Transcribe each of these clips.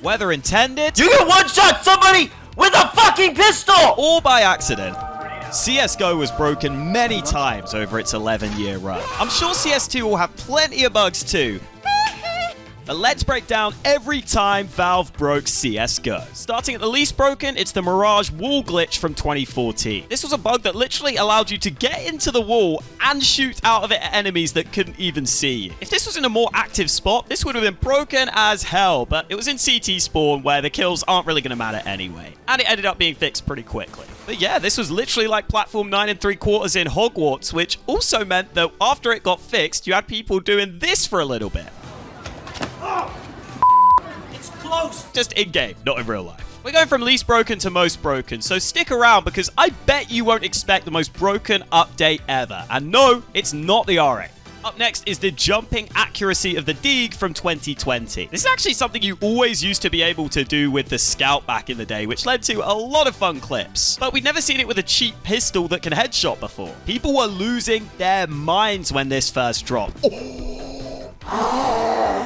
whether intended, You can one-shot somebody with a fucking pistol! or by accident, CSGO was broken many times over its 11-year run. I'm sure CS2 will have plenty of bugs too, but let's break down every time Valve broke CSGO. Starting at the least broken, it's the Mirage wall glitch from 2014. This was a bug that literally allowed you to get into the wall and shoot out of it at enemies that couldn't even see you. If this was in a more active spot, this would have been broken as hell, but it was in CT spawn where the kills aren't really going to matter anyway. And it ended up being fixed pretty quickly. But yeah, this was literally like platform 9 3/4 in Hogwarts, which also meant that after it got fixed, you had people doing this for a little bit. It's close! Just in-game, not in real life. We're going from least broken to most broken, so stick around because I bet you won't expect the most broken update ever. And no, it's not the R8. Up next is the jumping accuracy of the Deeg from 2020. This is actually something you always used to be able to do with the Scout back in the day, which led to a lot of fun clips. But we'd never seen it with a cheap pistol that can headshot before. People were losing their minds when this first dropped.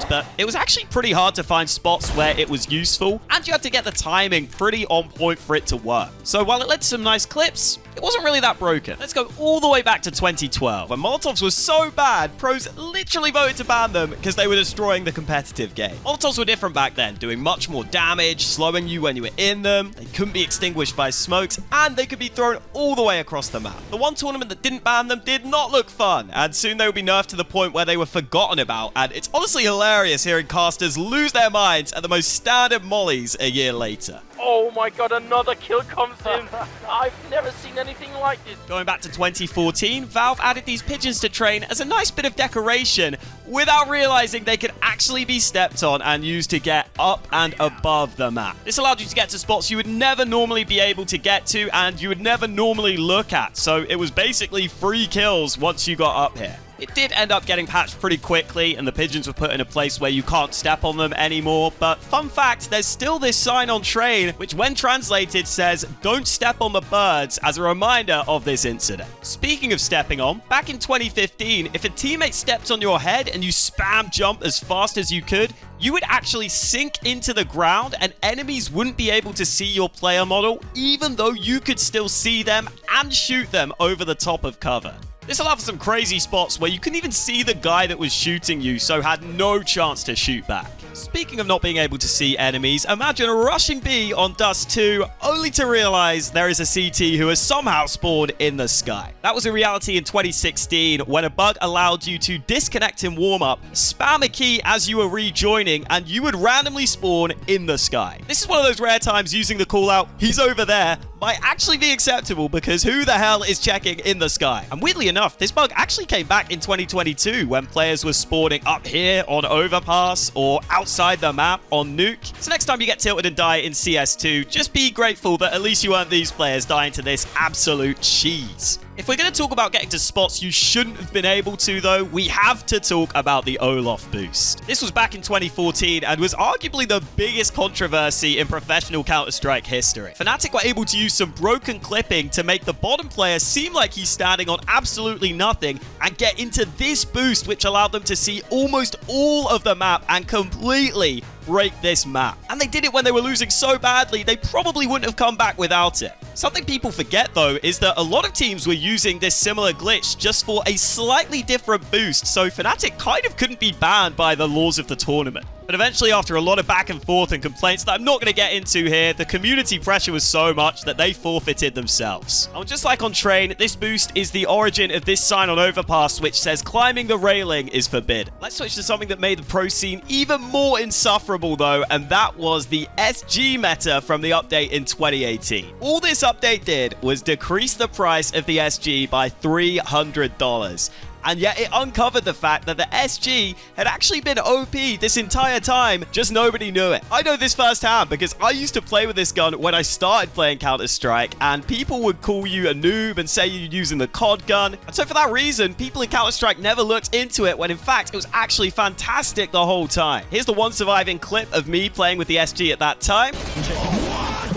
But it was actually pretty hard to find spots where it was useful, and you had to get the timing pretty on point for it to work. So while it led to some nice clips, it wasn't really that broken. Let's go all the way back to 2012, when Molotovs was so bad, pros literally voted to ban them because they were destroying the competitive game. Molotovs were different back then, doing much more damage, slowing you when you were in them, they couldn't be extinguished by smokes, and they could be thrown all the way across the map. The one tournament that didn't ban them did not look fun, and soon they would be nerfed to the point where they were forgotten about, and it's honestly hilarious hearing casters lose their minds at the most standard mollies a year later. Oh my god, another kill comes in. I've never seen anything like this. Going back to 2014, Valve added these pigeons to train as a nice bit of decoration without realizing they could actually be stepped on and used to get up and above the map. This allowed you to get to spots you would never normally be able to get to and you would never normally look at. So it was basically free kills once you got up here. It did end up getting patched pretty quickly, and the pigeons were put in a place where you can't step on them anymore, but fun fact, there's still this sign on train, which when translated says, "Don't step on the birds," as a reminder of this incident. Speaking of stepping on, back in 2015, if a teammate stepped on your head and you spam jump as fast as you could, you would actually sink into the ground and enemies wouldn't be able to see your player model, even though you could still see them and shoot them over the top of cover. This allowed for some crazy spots where you couldn't even see the guy that was shooting you, so had no chance to shoot back. Speaking of not being able to see enemies, imagine rushing B on Dust 2, only to realize there is a CT who has somehow spawned in the sky. That was a reality in 2016, when a bug allowed you to disconnect in warm-up, spam a key as you were rejoining, and you would randomly spawn in the sky. This is one of those rare times using the call-out, "He's over there," might actually be acceptable because who the hell is checking in the sky? And weirdly enough, this bug actually came back in 2022 when players were spawning up here on Overpass or outside the map on Nuke. So next time you get tilted and die in CS2, just be grateful that at least you weren't these players dying to this absolute cheese. If we're going to talk about getting to spots you shouldn't have been able to, though, we have to talk about the Olaf boost. This was back in 2014 and was arguably the biggest controversy in professional Counter-Strike history. Fnatic were able to use some broken clipping to make the bottom player seem like he's standing on absolutely nothing and get into this boost, which allowed them to see almost all of the map and completely break this map. And they did it when they were losing so badly, they probably wouldn't have come back without it. Something people forget, though, is that a lot of teams were using this similar glitch just for a slightly different boost, so Fnatic kind of couldn't be banned by the laws of the tournament. But eventually, after a lot of back and forth and complaints that I'm not going to get into here, the community pressure was so much that they forfeited themselves. And just like on Train, this boost is the origin of this sign on Overpass, which says climbing the railing is forbidden. Let's switch to something that made the pro scene even more insufferable, though, and that was the SG meta from the update in 2018. All this update did was decrease the price of the SG by $300. And yet it uncovered the fact that the SG had actually been OP this entire time, just nobody knew it. I know this firsthand because I used to play with this gun when I started playing Counter-Strike, and people would call you a noob and say you're using the COD gun. And so for that reason, people in Counter-Strike never looked into it, when in fact it was actually fantastic the whole time. Here's the one surviving clip of me playing with the SG at that time.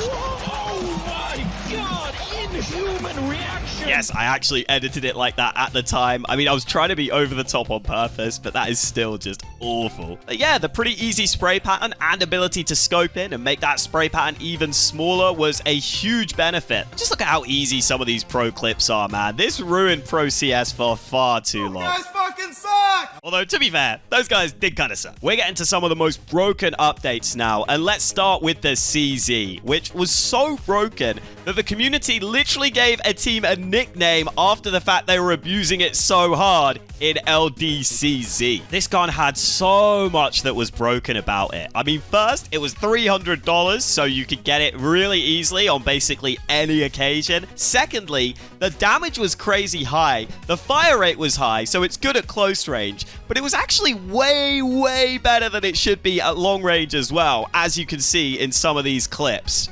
Oh my god, inhuman reaction! yes, I actually edited it like that at the time. I mean, I was trying to be over the top on purpose, but that is still just awful. But yeah, the pretty easy spray pattern and ability to scope in and make that spray pattern even smaller was a huge benefit. Just look at how easy some of these pro clips are, man. This ruined Pro CS for far too long. You guys fucking suck! Although, to be fair, those guys did kind of suck. We're getting to some of the most broken updates now, and let's start with the CZ, which was so broken that the community literally gave a team a nickname after the fact they were abusing it so hard in LDCZ. This gun had so much that was broken about it. I mean, first, it was $300, so you could get it really easily on basically any occasion. Secondly, the damage was crazy high. The fire rate was high, so it's good at close range, but it was actually way, way better than it should be at long range as well, as you can see in some of these clips.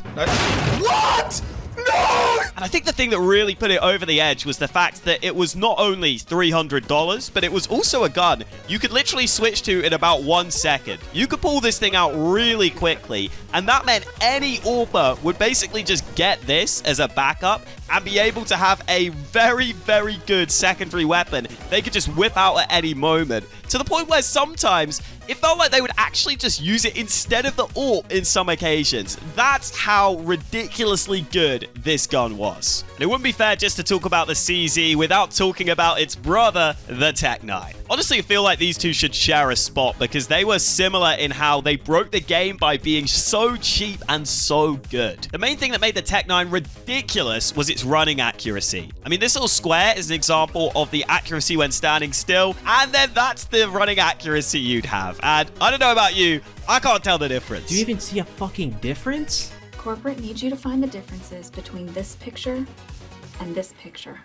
What? No! And I think the thing that really put it over the edge was the fact that it was not only $300, but it was also a gun you could literally switch to in about 1 second. You could pull this thing out really quickly, and that meant any AWPer would basically just get this as a backup and be able to have a very, very good secondary weapon they could just whip out at any moment, to the point where sometimes it felt like they would actually just use it instead of the AWP in some occasions. That's how ridiculously good this gun was. And it wouldn't be fair just to talk about the CZ without talking about its brother, the Tech-9. Honestly, I feel like these two should share a spot because they were similar in how they broke the game by being so cheap and so good. The main thing that made the Tech-9 ridiculous was its running accuracy. I mean, this little square is an example of the accuracy when standing still, and then that's the running accuracy you'd have. And I don't know about you, I can't tell the difference. Do you even see a fucking difference? Corporate needs you to find the differences between this picture and this picture.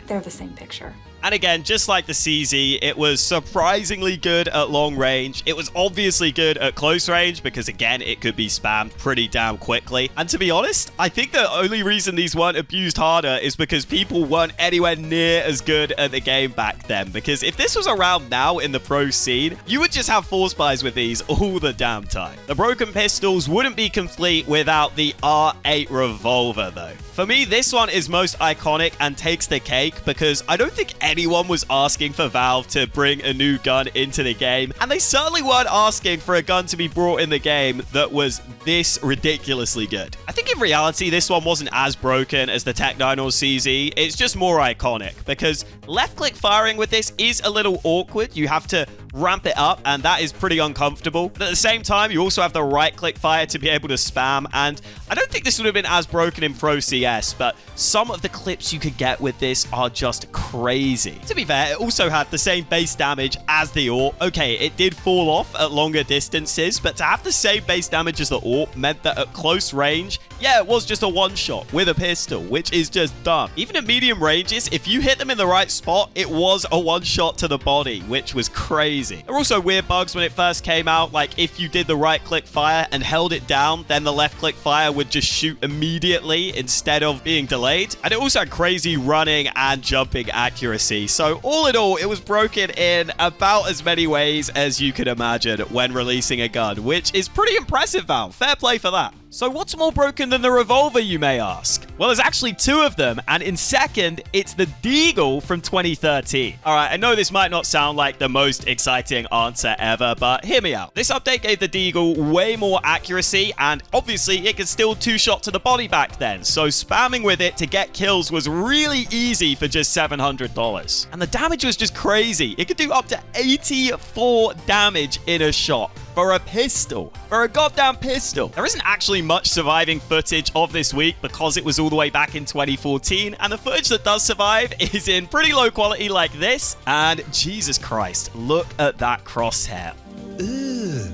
They're the same picture. And again, just like the CZ, it was surprisingly good at long range. It was obviously good at close range because, again, it could be spammed pretty damn quickly. And to be honest, I think the only reason these weren't abused harder is because people weren't anywhere near as good at the game back then. Because if this was around now in the pro scene, you would just have force buys with these all the damn time. The broken pistols wouldn't be complete without the R8 revolver, though. For me, this one is most iconic and takes the cake because I don't think anyone was asking for Valve to bring a new gun into the game, and they certainly weren't asking for a gun to be brought in the game that was this ridiculously good. I think in reality, this one wasn't as broken as the Tech-9 or CZ. It's just more iconic because left-click firing with this is a little awkward. You have to ramp it up, and that is pretty uncomfortable. But at the same time, you also have the right-click fire to be able to spam, and I don't think this would have been as broken in Pro CS, but some of the clips you could get with this are just crazy. To be fair, it also had the same base damage as the AWP. Okay, it did fall off at longer distances, but to have the same base damage as the AWP meant that at close range, yeah, it was just a one-shot with a pistol, which is just dumb. Even at medium ranges, if you hit them in the right spot, it was a one-shot to the body, which was crazy. There were also weird bugs when it first came out, like if you did the right-click fire and held it down, then the left-click fire would just shoot immediately instead of being delayed. And it also had crazy running and jumping accuracy. So all in all, it was broken in about as many ways as you could imagine when releasing a gun, which is pretty impressive, Valve. Fair play for that. So what's more broken than the revolver, you may ask? Well, there's actually two of them, and in second, it's the Deagle from 2013. All right, I know this might not sound like the most exciting answer ever, but hear me out. This update gave the Deagle way more accuracy, and obviously it could still two-shot to the body back then, so spamming with it to get kills was really easy for just $700. And the damage was just crazy. It could do up to 84 damage in a shot. For a pistol. For a goddamn pistol. There isn't actually much surviving footage of this week because it was all the way back in 2014, and the footage that does survive is in pretty low quality like this, and Jesus Christ, look at that crosshair. Ugh.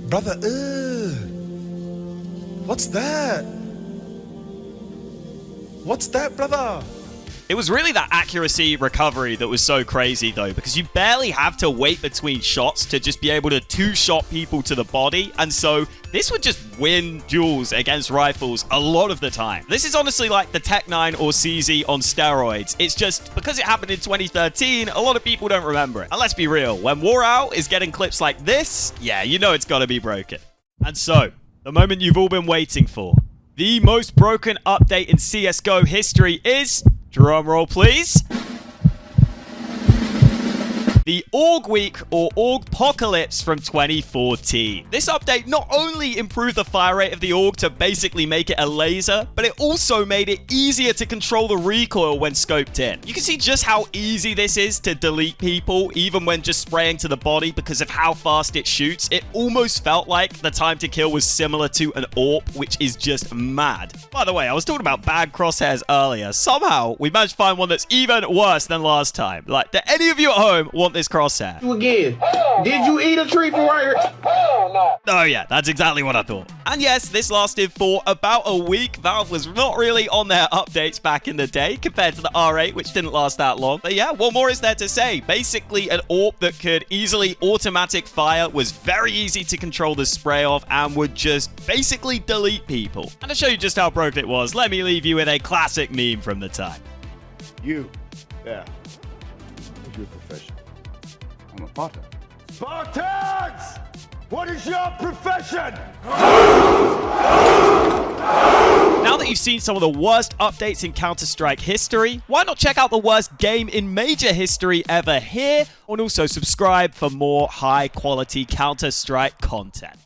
Brother, ugh. What's that? What's that, brother? It was really that accuracy recovery that was so crazy, though, because you barely have to wait between shots to just be able to two-shot people to the body, and so this would just win duels against rifles a lot of the time. This is honestly like the Tech-9 or CZ on steroids. It's just, because it happened in 2013, a lot of people don't remember it. And let's be real, when War Out is getting clips like this, yeah, you know it's gotta be broken. And so, the moment you've all been waiting for, The most broken update in CSGO history is, drumroll please, the Org Week or Orgpocalypse from 2014. This update not only improved the fire rate of the Org to basically make it a laser, but it also made it easier to control the recoil when scoped in. You can see just how easy this is to delete people, even when just spraying to the body because of how fast it shoots. It almost felt like the time to kill was similar to an AWP, which is just mad. By the way, I was talking about bad crosshairs earlier. Somehow, we managed to find one that's even worse than last time. Like, do any of you at home want this crosshair? Again, did you eat a tree for here? Oh yeah, that's exactly what I thought. And yes, this lasted for about a week. Valve was not really on their updates back in the day compared to the R8, which didn't last that long. But yeah, what more is there to say? Basically, an AWP that could easily automatic fire, was very easy to control the spray of, and would just basically delete people. And to show you just how broken it was, let me leave you with a classic meme from the time. You, yeah. What's your profession? I'm a potter. Spartans! What is your profession? Now that you've seen some of the worst updates in Counter-Strike history, why not check out the worst game in Major history ever here, and also subscribe for more high-quality Counter-Strike content.